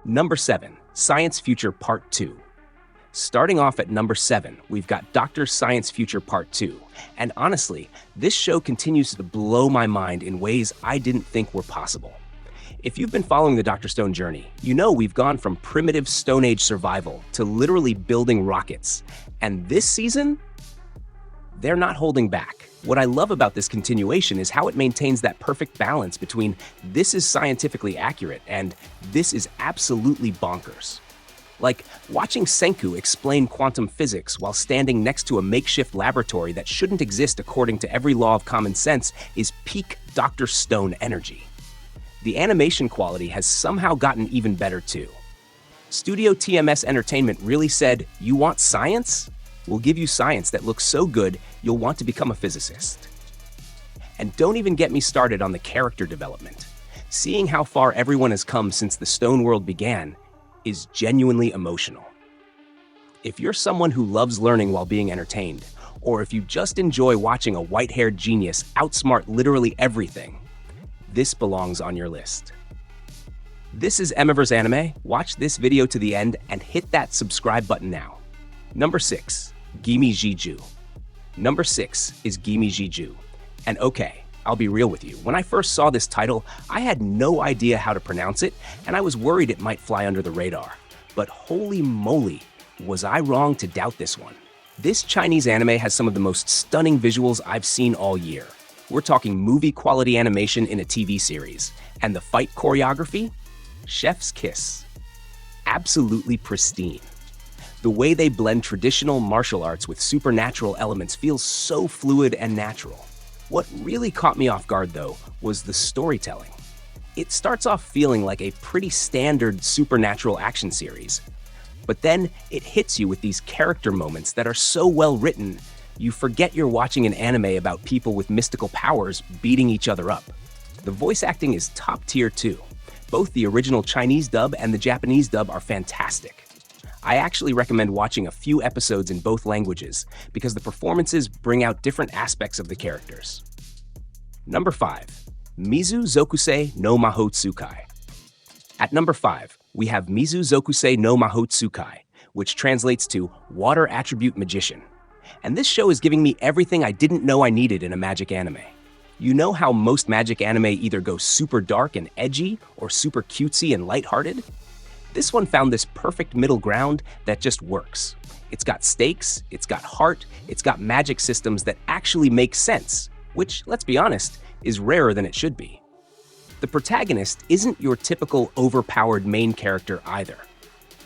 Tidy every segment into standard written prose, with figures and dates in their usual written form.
Number 7, Science Future Part 2. Starting off at number 7, we've got Dr. Science Future Part 2. And honestly, this show continues to blow my mind in ways I didn't think were possible. If you've been following the Dr. Stone journey, you know we've gone from primitive Stone Age survival to literally building rockets. And this season, they're not holding back. What I love about this continuation is how it maintains that perfect balance between this is scientifically accurate and this is absolutely bonkers. Like watching Senku explain quantum physics while standing next to a makeshift laboratory that shouldn't exist according to every law of common sense is peak Dr. Stone energy. The animation quality has somehow gotten even better too. Studio TMS Entertainment really said, "You want science? We'll give you science that looks so good you'll want to become a physicist." And don't even get me started on the character development. Seeing how far everyone has come since the Stone World began is genuinely emotional. If you're someone who loves learning while being entertained, or if you just enjoy watching a white-haired genius outsmart literally everything, this belongs on your list. This is Emiverse Anime. Watch this video to the end and hit that subscribe button now. Number 6, Guimi Zhi Zhu. Number 6 is Guimi Zhi Zhu. And okay, I'll be real with you. When I first saw this title, I had no idea how to pronounce it, and I was worried it might fly under the radar. But holy moly, was I wrong to doubt this one. This Chinese anime has some of the most stunning visuals I've seen all year. We're talking movie-quality animation in a TV series. And the fight choreography? Chef's kiss. Absolutely pristine. The way they blend traditional martial arts with supernatural elements feels so fluid and natural. What really caught me off guard, though, was the storytelling. It starts off feeling like a pretty standard supernatural action series. But then it hits you with these character moments that are so well written, you forget you're watching an anime about people with mystical powers beating each other up. The voice acting is top tier too. Both the original Chinese dub and the Japanese dub are fantastic. I actually recommend watching a few episodes in both languages because the performances bring out different aspects of the characters. Number 5, Mizu Zokusei no Mahoutsukai. At number 5, we have Mizu Zokusei no Mahoutsukai, which translates to Water Attribute Magician. And this show is giving me everything I didn't know I needed in a magic anime. You know how most magic anime either go super dark and edgy or super cutesy and lighthearted? This one found this perfect middle ground that just works. It's got stakes, it's got heart, it's got magic systems that actually make sense, which, let's be honest, is rarer than it should be. The protagonist isn't your typical overpowered main character either.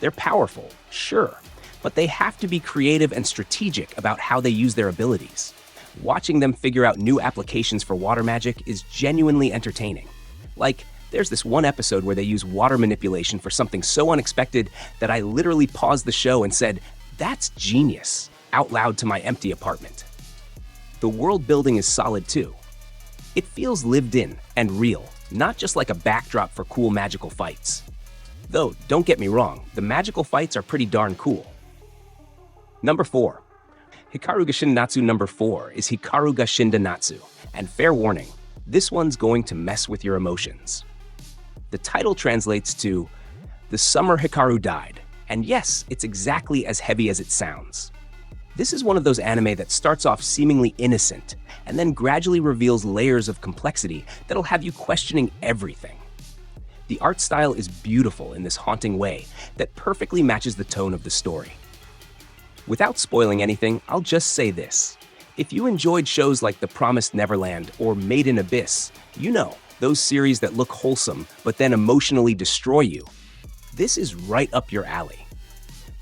They're powerful, sure, but they have to be creative and strategic about how they use their abilities. Watching them figure out new applications for water magic is genuinely entertaining. Like, there's this one episode where they use water manipulation for something so unexpected that I literally paused the show and said, "That's genius," out loud to my empty apartment. The world building is solid too. It feels lived in and real, not just like a backdrop for cool magical fights. Though, don't get me wrong, the magical fights are pretty darn cool. Number 4. Hikaru ga Shindanatsu number 4 is Hikaru ga Shindanatsu, and fair warning, this one's going to mess with your emotions. The title translates to The Summer Hikaru Died, and yes, it's exactly as heavy as it sounds. This is one of those anime that starts off seemingly innocent, and then gradually reveals layers of complexity that'll have you questioning everything. The art style is beautiful in this haunting way that perfectly matches the tone of the story. Without spoiling anything, I'll just say this. If you enjoyed shows like The Promised Neverland or Made in Abyss, you know, those series that look wholesome but then emotionally destroy you, this is right up your alley.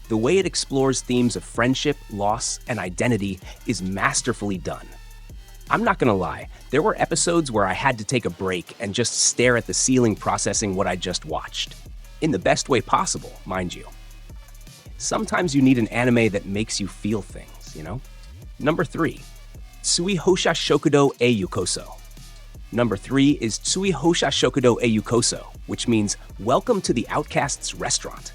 The way it explores themes of friendship, loss, and identity is masterfully done. I'm not gonna lie, there were episodes where I had to take a break and just stare at the ceiling processing what I just watched. In the best way possible, mind you. Sometimes you need an anime that makes you feel things, you know? Number 3, Tsuihousha Shokudou e Yukoso. Number 3 is Tsuihousha Shokudou e Yukoso, which means Welcome to the Outcast's Restaurant.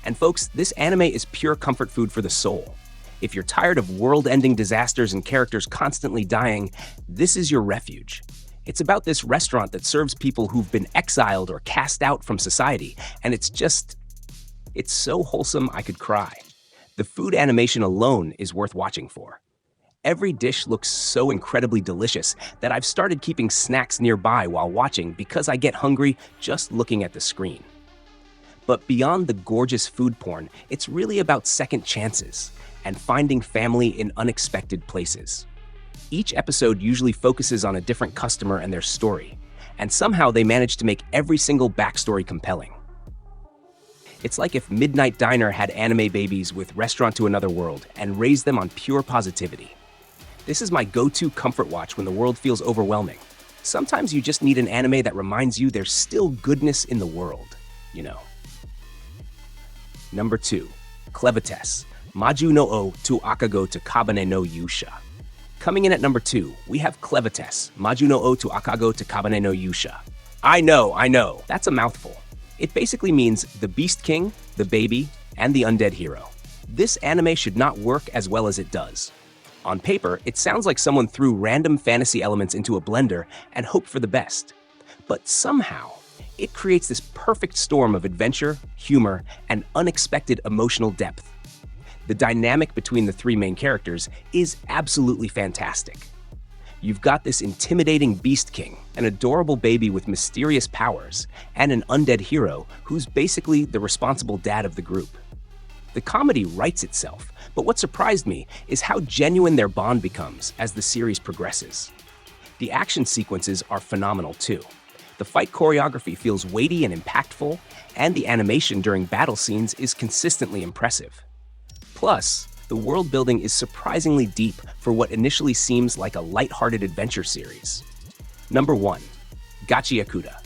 And folks, this anime is pure comfort food for the soul. If you're tired of world-ending disasters and characters constantly dying, this is your refuge. It's about this restaurant that serves people who've been exiled or cast out from society, and it's just It's so wholesome I could cry. The food animation alone is worth watching for. Every dish looks so incredibly delicious that I've started keeping snacks nearby while watching because I get hungry just looking at the screen. But beyond the gorgeous food porn, it's really about second chances and finding family in unexpected places. Each episode usually focuses on a different customer and their story, and somehow they manage to make every single backstory compelling. It's like if Midnight Diner had anime babies with Restaurant to Another World and raised them on pure positivity. This is my go-to comfort watch when the world feels overwhelming. Sometimes you just need an anime that reminds you there's still goodness in the world, you know. Number 2, Clevatess, Maju no O to Akago to Kabane no Yusha. Coming in at number 2, we have Clevatess, Maju no O to Akago to Kabane no Yusha. I know, that's a mouthful. It basically means the Beast King, the baby, and the undead hero. This anime should not work as well as it does. On paper, it sounds like someone threw random fantasy elements into a blender and hoped for the best. But somehow, it creates this perfect storm of adventure, humor, and unexpected emotional depth. The dynamic between the three main characters is absolutely fantastic. You've got this intimidating Beast King, an adorable baby with mysterious powers, and an undead hero who's basically the responsible dad of the group. The comedy writes itself, but what surprised me is how genuine their bond becomes as the series progresses. The action sequences are phenomenal too. The fight choreography feels weighty and impactful, and the animation during battle scenes is consistently impressive. Plus, the world building is surprisingly deep for what initially seems like a lighthearted adventure series. Number 1, Gachiakuta.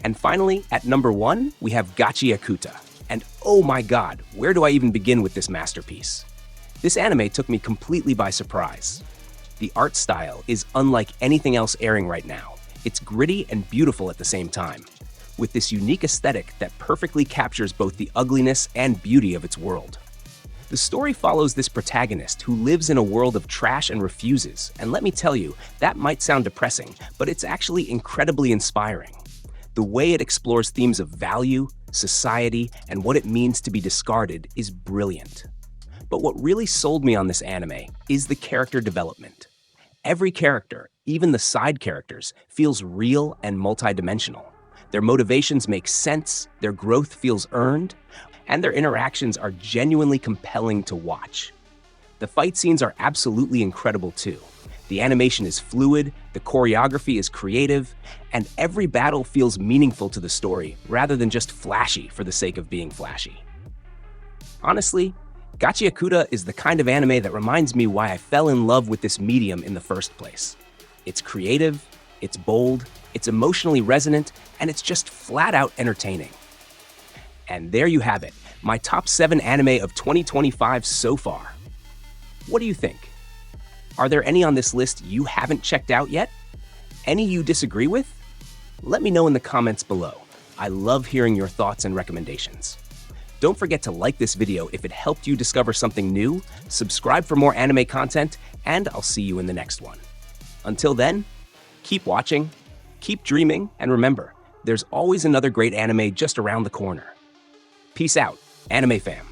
And finally, at number 1, we have Gachiakuta. And oh my god, where do I even begin with this masterpiece? This anime took me completely by surprise. The art style is unlike anything else airing right now. It's gritty and beautiful at the same time, with this unique aesthetic that perfectly captures both the ugliness and beauty of its world. The story follows this protagonist who lives in a world of trash and refuses, and let me tell you, that might sound depressing, but it's actually incredibly inspiring. The way it explores themes of value, society, and what it means to be discarded is brilliant. But what really sold me on this anime is the character development. Every character, even the side characters, feels real and multidimensional. Their motivations make sense, their growth feels earned, and their interactions are genuinely compelling to watch. The fight scenes are absolutely incredible too. The animation is fluid, the choreography is creative, and every battle feels meaningful to the story rather than just flashy for the sake of being flashy. Honestly, Gachiakuta is the kind of anime that reminds me why I fell in love with this medium in the first place. It's creative, it's bold, it's emotionally resonant, and it's just flat out entertaining. And there you have it, my top 7 anime of 2025 so far. What do you think? Are there any on this list you haven't checked out yet? Any you disagree with? Let me know in the comments below. I love hearing your thoughts and recommendations. Don't forget to like this video if it helped you discover something new, subscribe for more anime content, and I'll see you in the next one. Until then, keep watching, keep dreaming, and remember, there's always another great anime just around the corner. Peace out, anime fam.